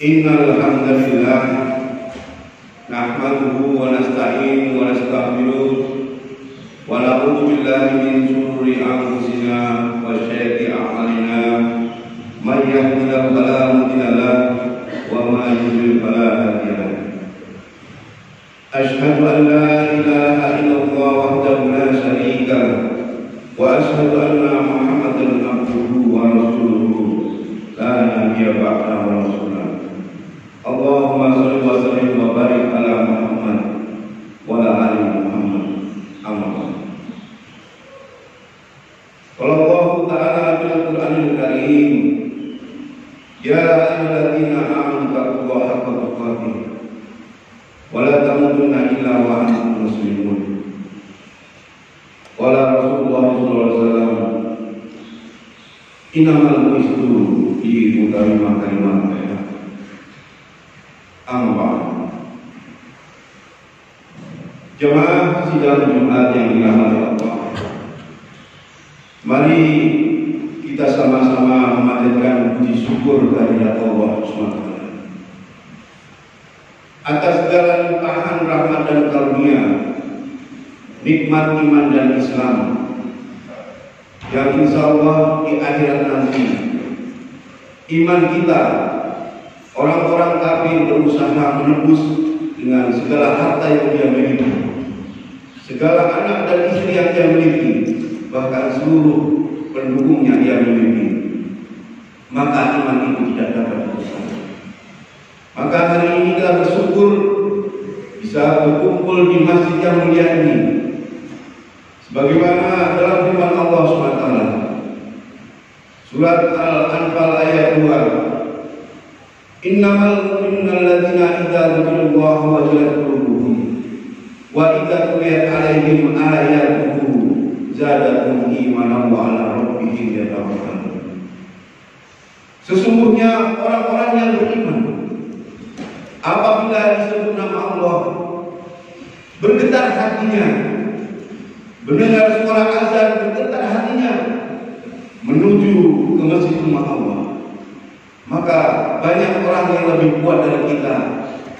Innal hamdalillah nahmaduhu wa nasta'inuhu wa nastaghfiruh wa na'udzu billahi min shururi anfusina wa sayyiati a'malina may yahdihillahu fala mudilla lahu wa may yudlil fala hadiya lahu. Asyhadu an la ilaha illallah wahdahu la syarika lahu wa asyhadu anna Muhammadan abduhu wa rasuluhu la nabiyya ba'dahu wa rasuluhu. Allahumma shalli wa sallim wa barik ala Muhammad wa ala ali Muhammad. Amin. Qala Allah Ta'ala fil Qur'anil Karim, ya ayyuhalladzina amanu taqullaha haqqa tuqatih wa la tamutunna illa wa antum muslimun. Qala Rasulullah sallallahu alaihi wasallam, innamal mu'izzu bi mutamimah kalimat Amma. Jemaah sidang Jumat yang dirahmati Allah, mari kita sama-sama memanjatkan puji syukur kehadirat Allah SWT atas segala limpahan rahmat dan karunia, nikmat iman dan Islam yang insya Allah di akhirat nanti iman kita, orang-orang kafir berusaha menebus dengan segala harta yang dia miliki, segala anak dan istri yang dia miliki, bahkan seluruh pendukungnya dia miliki. Maka iman itu tidak dapat rusak. Maka hari ini kita bersyukur bisa berkumpul di masjid yang mulia ini, sebagaimana dalam firman Allah SWT, surat Al-Anfal ayat 2. Innamal mu'minuna alladzina idza dzukirallaha wajilat qulubuhum wa idza tuliyat 'alaihim ayatuhu zadatuhum imanan wa 'ala rabbihim yatawakkalun. Sesungguhnya orang-orang yang beriman apabila disebut nama Allah bergetar hatinya, mendengar suara azan bergetar hatinya menuju ke masjid rumah Allah. Maka banyak orang yang lebih kuat dari kita,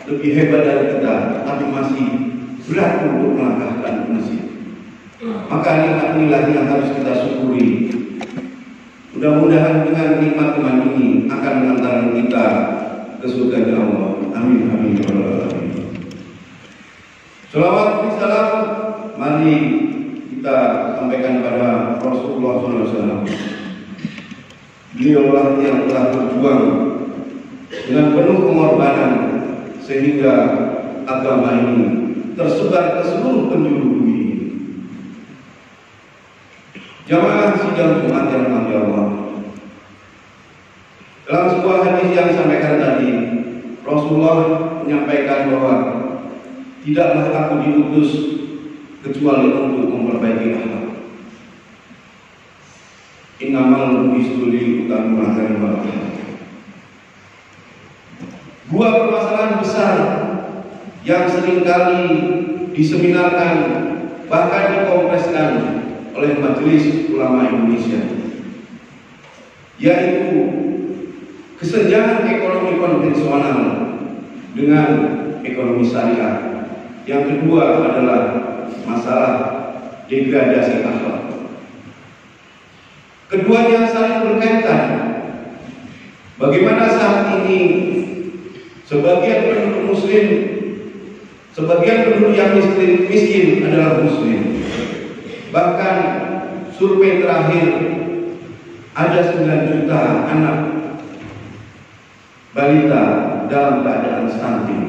lebih hebat dari kita, tapi masih berat untuk melangkahkan masjid. Maka nikmat inilah yang harus kita syukuri. Mudah-mudahan dengan nikmat iman ini akan mengantarkan kita ke surga Allah. Amin amin ya rabbal alamin. Salawat dan salam mari kita sampaikan pada Rasulullah SAW. Beliaulah yang telah berjuang dengan penuh pengorbanan sehingga agama ini tersebar ke seluruh penjuru bumi ini. Jamaah sidang Jumat yang dirahmati Allah, dalam sebuah hadis yang disampaikan tadi, Rasulullah menyampaikan bahwa tidaklah aku diutus kecuali untuk memperbaiki akhlak. Innamal mu'izzu li mutamimah kalimat. Dua permasalahan besar yang seringkali diseminarkan bahkan dikompreskan oleh Majelis Ulama Indonesia, yaitu kesenjangan ekonomi konvensional dengan ekonomi syariah. Yang kedua adalah masalah degradasi akhlak. Keduanya saling berkaitan. Bagaimana saat ini sebagian penduduk muslim, sebagian penduduk yang miskin adalah muslim. Bahkan survei terakhir ada 9 juta anak balita dalam keadaan stunting.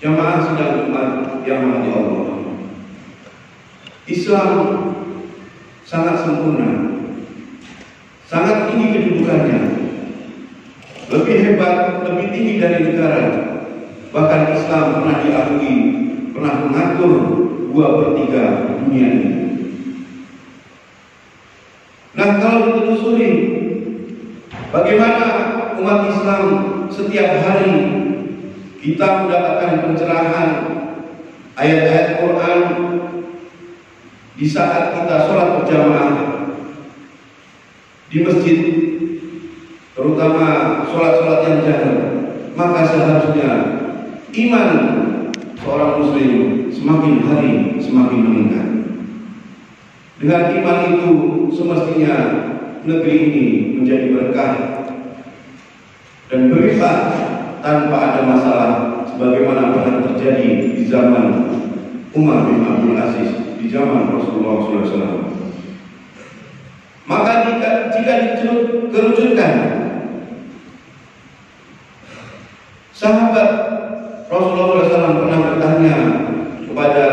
Jamaah sidang Jumat yang dirahmati Allah, Islam sangat sempurna, sangat tinggi kedudukannya, lebih hebat, lebih tinggi dari negara. Bahkan Islam pernah diakui, pernah mengatur 2/3 dunia ini. Nah, kalau ditelusuri bagaimana umat Islam setiap hari kita mendapatkan pencerahan ayat-ayat Quran di saat kita sholat berjamaah di masjid, terutama sholat-sholat yang jahar, maka seharusnya iman seorang muslim semakin hari semakin meningkat. Dengan iman itu semestinya negeri ini menjadi berkah dan berlimpah tanpa ada masalah, sebagaimana pernah terjadi di zaman Umar bin Abdul Aziz, di zaman Rasulullah SAW. Maka jika dikerucutkan, sahabat Rasulullah SAW pernah bertanya kepada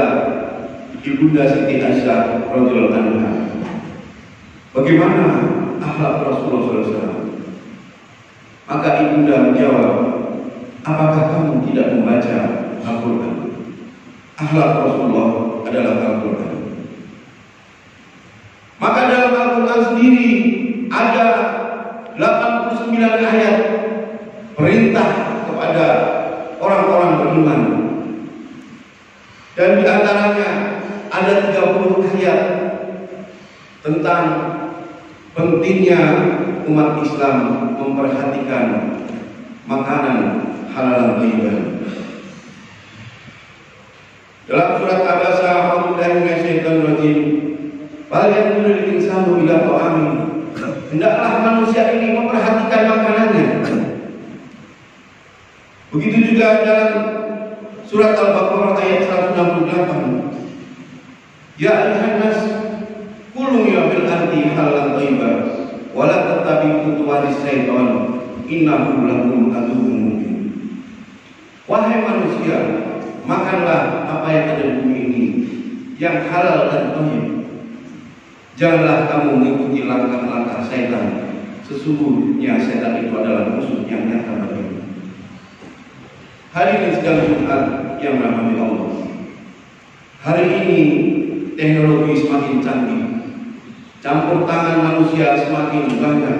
Ibunda Siti Aisyah radhiyallahu anha, bagaimana akhlak Rasulullah SAW? Maka Ibunda menjawab, apakah kamu tidak membaca Al-Quran? Akhlak Rasulullah adalah Al-Quran. Maka dalam Al-Quran sendiri ada 89 ayat perintah kepada orang-orang beriman, dan di antaranya ada 30 ayat tentang pentingnya umat Islam memperhatikan makanan halal thayyibah. Dalam surat Abasa, a'udzubillahi minasyaitonir rajim, bal yanzurul insanu ila ta'ami, hendaklah manusia ini memperhatikan makanannya. Begitu juga dalam surat Al-Baqarah ayat 168, ya ayyuhan nas kulu bil ardi halalan thayyibah wa la tattabi'u khutuwatis syaitan innahu lakum aduwwun mubin. Wahai manusia, makanlah apa yang ada di bumi ini yang halal dan thayyib. Janganlah kamu mengikuti langkah-langkah syaitan. Sesungguhnya syaitan itu adalah musuh yang nyata bagimu. Hadirin sekalian Jumat yang dirahmati Allah, hari ini teknologi semakin canggih, campur tangan manusia semakin banyak,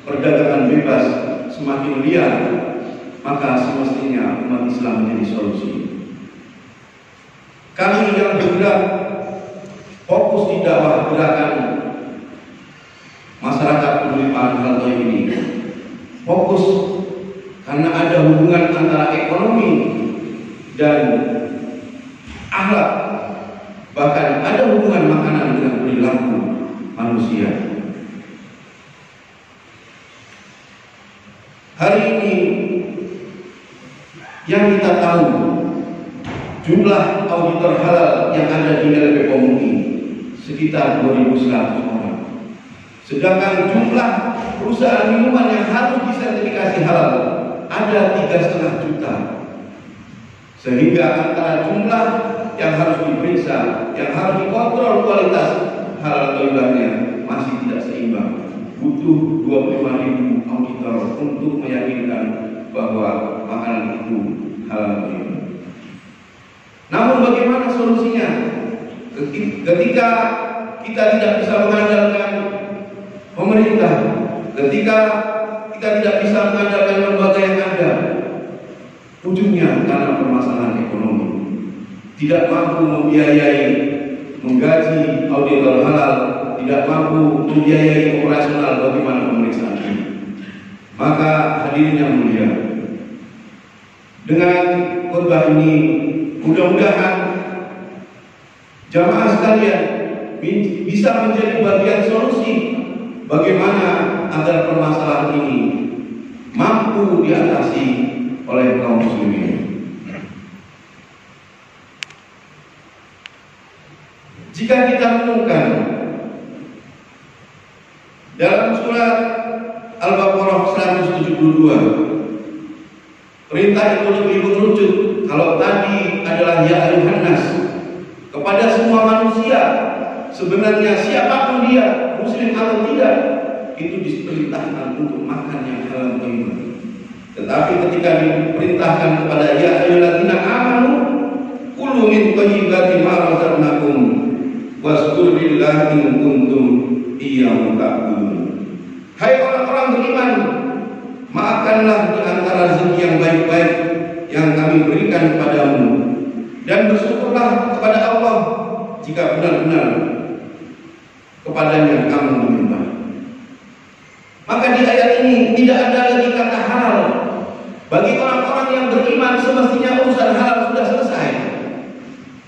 perdagangan bebas semakin liar, maka semestinya umat Islam menjadi solusi. Kami yang bergerak fokus di dakwah gerakan masyarakat peduli hal ini, fokus karena ada hubungan antara ekonomi dan akhlak, bahkan ada hubungan makanan dengan perilaku manusia. Hari ini yang kita tahu, jumlah auditor halal yang ada di LPPOM ini sekitar 2.100 orang. Sedangkan jumlah perusahaan minuman yang harus disertifikasi halal ada 3,5 juta. Sehingga antara jumlah yang harus diperiksa, yang harus dikontrol kualitas halal thayyibahnya masih tidak seimbang. Butuh 25.000 auditor untuk meyakinkan bahwa makanan itu halal thayyibah. Namun bagaimana solusinya? Ketika kita tidak bisa mengandalkan pemerintah, ketika kita tidak bisa mengandalkan lembaga yang ada, ujungnya karena permasalahan ekonomi, tidak mampu membiayai, menggaji auditor halal, tidak mampu membiayai operasional bagaimana pemeriksaan ini. Maka hadirin yang mulia, dengan khutbah ini mudah-mudahan jamaah sekalian bisa menjadi bagian solusi bagaimana agar permasalahan ini mampu diatasi oleh kaum muslimin. Jika kita menemukan dalam surat Al-Baqarah 172, perintah itu lebih mengerucut. Kalau tadi adalah ya ayyuhan nas, kepada semua manusia, sebenarnya siapapun dia, muslim atau tidak, itu diperintahkan untuk makan yang halal thayyibah. Tetapi ketika diperintahkan kepada ya ayyuhalladzina amanu kulu min thayyibati ma razaqnakum wazkur billahi in kuntum iyyahu ta'budun. Hai orang-orang beriman, makanlah di antara rezeki yang baik-baik yang kami berikan kepadamu, dan bersyukurlah kepada Allah jika benar-benar kepadanya kamu menyembah. Maka di ayat ini tidak ada lagi kata halal. Bagi orang-orang yang beriman semestinya urusan halal sudah selesai.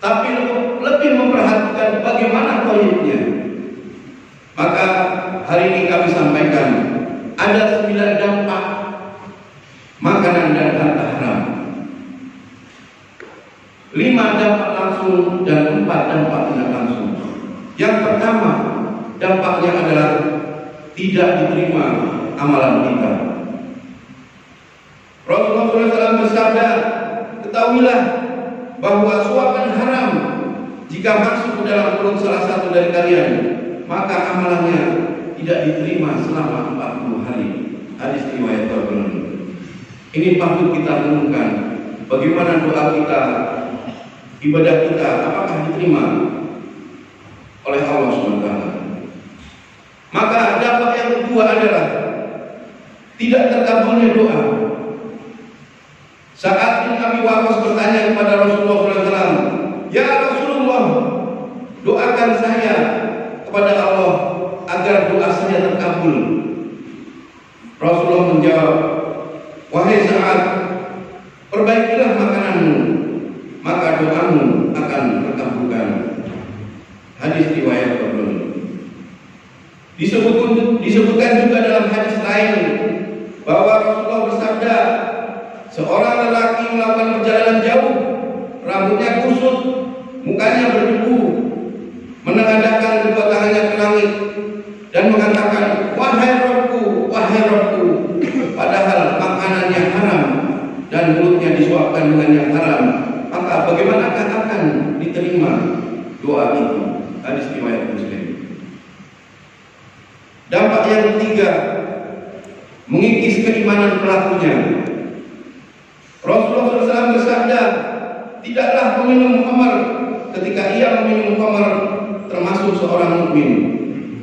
Tapi lebih memperhatikan bagaimana tauhidnya. Maka hari ini kami sampaikan ada 9 dampak makanan dan harta haram. 5 dampak langsung dan 4 dampak tidak langsung. Yang pertama, dampaknya adalah tidak diterima amalan kita. Rasulullah SAW bersabda, ketahuilah bahwa suapan haram jika masuk ke dalam perut salah satu dari kalian, maka amalannya tidak diterima selama 40 hari. Hadis riwayat Tabrani. Ini patut kita renungkan bagaimana doa kita, ibadah kita, apakah diterima oleh Allah SWT. Maka dampak yang kedua adalah tidak terkabulnya doa. Saat bin Abi Waqqas bertanya kepada Rasulullah SAW, ya Rasulullah, doakan saya kepada Allah agar doa saya terkabul. Rasulullah menjawab, wahai Sa'ad, perbaikilah makananmu, maka doamu akan terkabulkan. Hadis riwayat Tabrani. Disebutkan juga dalam hadis lain bahwa Rasulullah bersabda, seorang lelaki melakukan perjalanan jauh, rambutnya kusut, mukanya berdebu, menengadahkan kedua tangannya ke langit dan mengatakan, wahai Rabbku, padahal makanannya haram dan mulutnya disuapkan dengan yang haram, maka bagaimanakah akan diterima doa itu? Hadis riwayat Muslim. Dampak yang ketiga, mengikis keimanan pelakunya. Rasulullah SAW bersabda, tidaklah meminum khamar ketika ia meminum khamar termasuk seorang mukmin.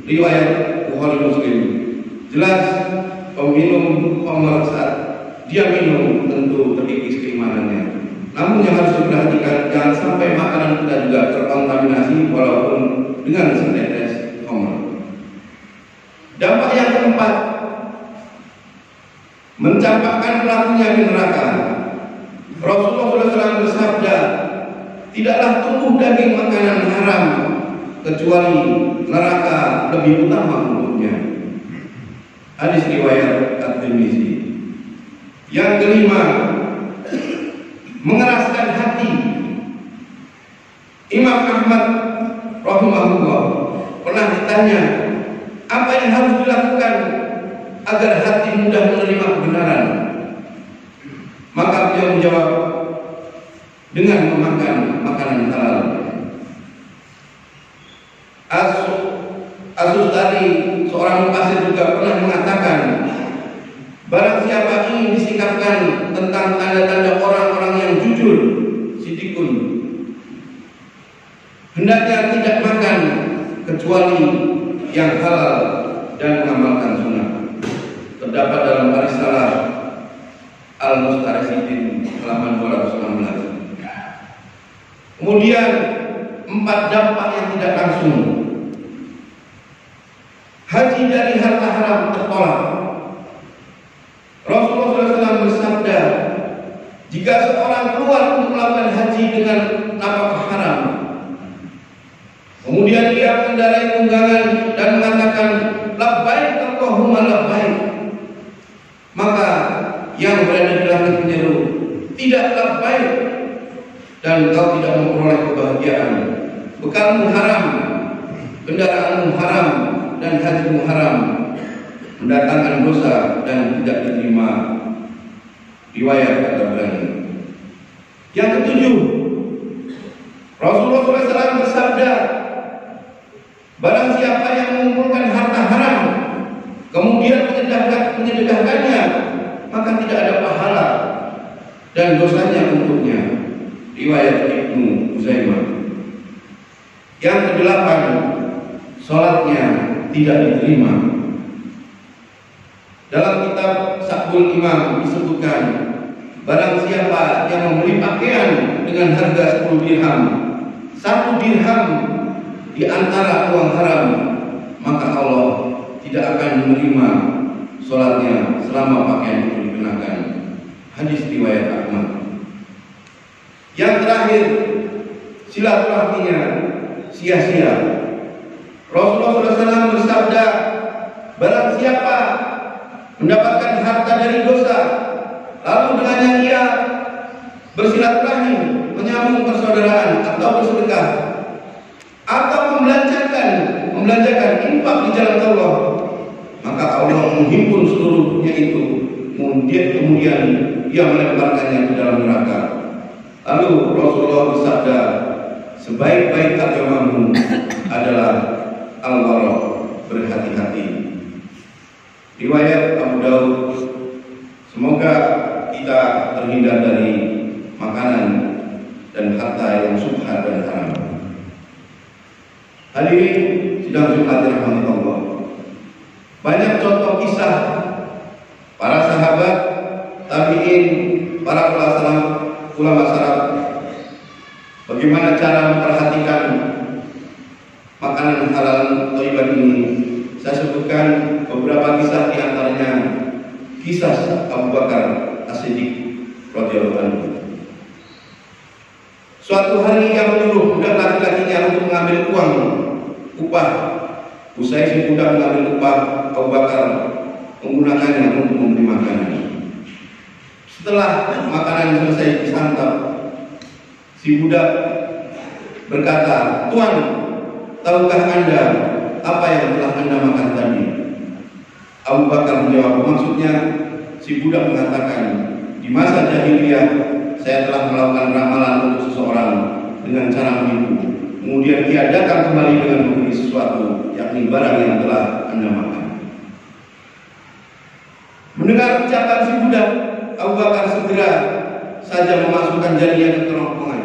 Riwayat Bukhari Muslim. Jelas peminum khamar saat dia minum tentu terkikis keimanannya. Namun yang harus diperhatikan, jangan sampai makanan kita juga terkontaminasi walaupun dengan setetes khamar. Dampak yang keempat, mencampakkan pelakunya di neraka. Rasulullah SAW bersabda, tidaklah tumbuh daging makanan haram kecuali neraka lebih utama untuknya. Hadis riwayat At-Tirmizi. Yang kelima, mengeraskan hati. Imam Ahmad rahimahullah pernah ditanya, apa yang harus dilakukan agar hati mudah menerima kebenaran? Maka beliau menjawab, dengan memakan makanan halal. As-Sustari, seorang mufasir, juga pernah mengatakan, barang siapa ingin disikapkan tentang tanda-tanda orang-orang yang jujur, sidikun, hendaknya tidak makan kecuali yang halal dan mengamalkan sunnah. Terdapat dalam Risalah Al-Mustarisidin halaman 216. Kemudian 4 dampak yang tidak langsung. Haji dari harta haram tertolak. Rasulullah SAW bersabda, jika seorang keluar untuk melakukan haji dengan nafkah haram, kemudian dia mengendarai tunggangan dan mengatakan labbaik Allahumma labbaik, maka yang berada di langit menyeru, tidak labbaik, dan kau tidak memperoleh kebahagiaan. Bekalmu haram, kendaraanmu haram, dan hajimu haram, mendatangkan dosa dan tidak diterima. Riwayat At-Tabrani. Yang ketujuh, Rasulullah SAW bersabda, barang siapa yang mengumpulkan harta haram kemudian menyedekahkannya, maka tidak ada pahala dan dosanya untuknya. Riwayat Ibnu Uzaimah. Yang kedelapan, sholatnya tidak diterima. Dalam kitab Sakbul Imam disebutkan, barang siapa yang membeli pakaian dengan harga 10 dirham, 1 dirham di antara uang haram, maka Allah tidak akan menerima sholatnya selama pakaian itu dikenakan. Hadis riwayat Ahmad. Yang terakhir, silaturahminya sia-sia. Rasulullah SAW bersabda, barang siapa mendapatkan harta dari dosa, lalu dengannya ia bersilaturahmi, menyambung persaudaraan atau bersedekah, atau membelanjakan infak di jalan Allah, maka Allah menghimpun seluruhnya itu, kemudian ia melemparkannya ke dalam neraka. Lalu Rasulullah bersabda, sebaik-baik agamamu adalah al-wara', berhati-hati. Riwayat Abu Daud. Semoga kita terhindar dari makanan dan harta yang subhat dan haram. Hadirin sidang Jumat rahmati Allah. Banyak contoh kisah para sahabat, tabi'in, para ulama salaf, bagaimana cara memperhatikan makanan halal thayyiban ini. Saya sebutkan beberapa kisah, di antaranya kisah Abu Bakar As-Siddiq radhiyallahu anhu. Suatu hari ia menyuruh budak laki-lakinya untuk mengambil uang upah. Usai si budak mengambil upah, Abu Bakar menggunakannya untuk membeli makanan. Setelah makanan selesai disantap, si budak berkata, "Tuan, tahukah Anda apa yang telah Anda makan tadi?" Abu Bakar menjawab, maksudnya si budak mengatakan, "Di masa jahiliyah saya telah melakukan ramalan untuk seseorang dengan cara menipu. Kemudian ia datang kembali dengan memberi sesuatu, yakni barang yang telah Anda makan." Mendengar ucapan si budak, Abu Bakar segera saja memasukkan jarinya ke kerongkongan.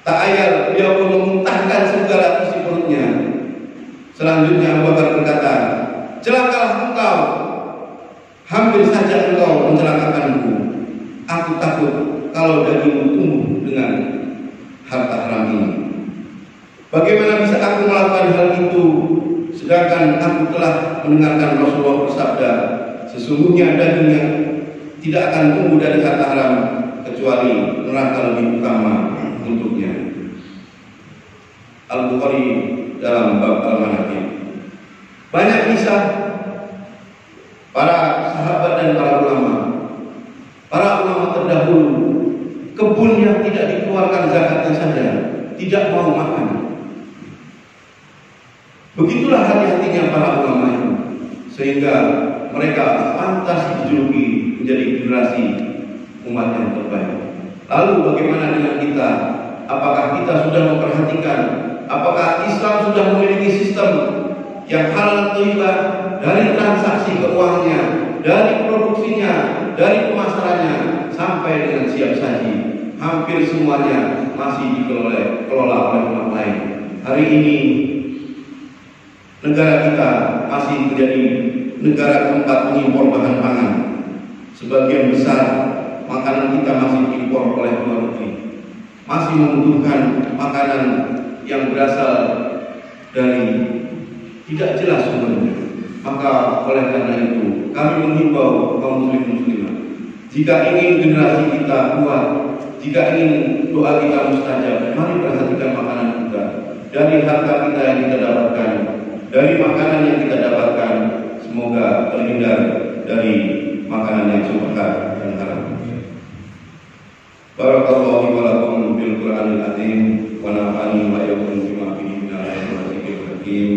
Tak ayal beliau pun memuntahkan segala isi perutnya. Selanjutnya Abu Bakar berkata, "Celakalah engkau, hampir saja engkau mencelakakanku. Aku takut kalau dagingmu tumbuh dengan harta haram ini. Bagaimana bisa aku melakukan hal itu, sedangkan aku telah mendengarkan Rasulullah bersabda, sesungguhnya daging yang tidak akan tumbuh dari harta haram kecuali neraka lebih utama untuknya." Al-Bukhari dalam bab Al-Manaqib. Banyak kisah para sahabat dan para ulama terdahulu, kebun yang tidak dikeluarkan zakatnya saja tidak mau makan. Begitulah hati-hatinya para ulama itu, sehingga mereka pantas dijuluki menjadi generasi umat yang terbaik. Lalu bagaimana dengan kita? Apakah kita sudah memperhatikan? Apakah Islam sudah memiliki sistem yang halal thayyibah, dari transaksi keuangannya, dari produksinya, dari pemasarannya, sampai dengan siap saji? Hampir semuanya masih dikelola oleh orang lain. Hari ini negara kita masih menjadi negara keempat mengimpor bahan pangan. Sebagian besar makanan kita masih diimpor oleh luar negeri. Masih membutuhkan makanan yang berasal dari tidak jelas sumbernya. Maka oleh karena itu kami menghimbau kaum muslimin, jika ingin generasi kita kuat, jika ingin doa kita mustajab, mari perhatikan makanan kita. Dari harta kita yang kita dapatkan, dari makanan yang kita dapatkan, semoga terhindar dari makanan yang subhat dan haram. Barakallahu wa lakum bil Qur'anil azim wa nafa'ani wa iyyakum bima fihi minal ayati wa dzikril hakim.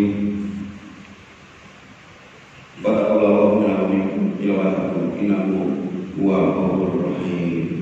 Barakallahu lana wa minkum ila wa innahu huwa ghafurur rahim.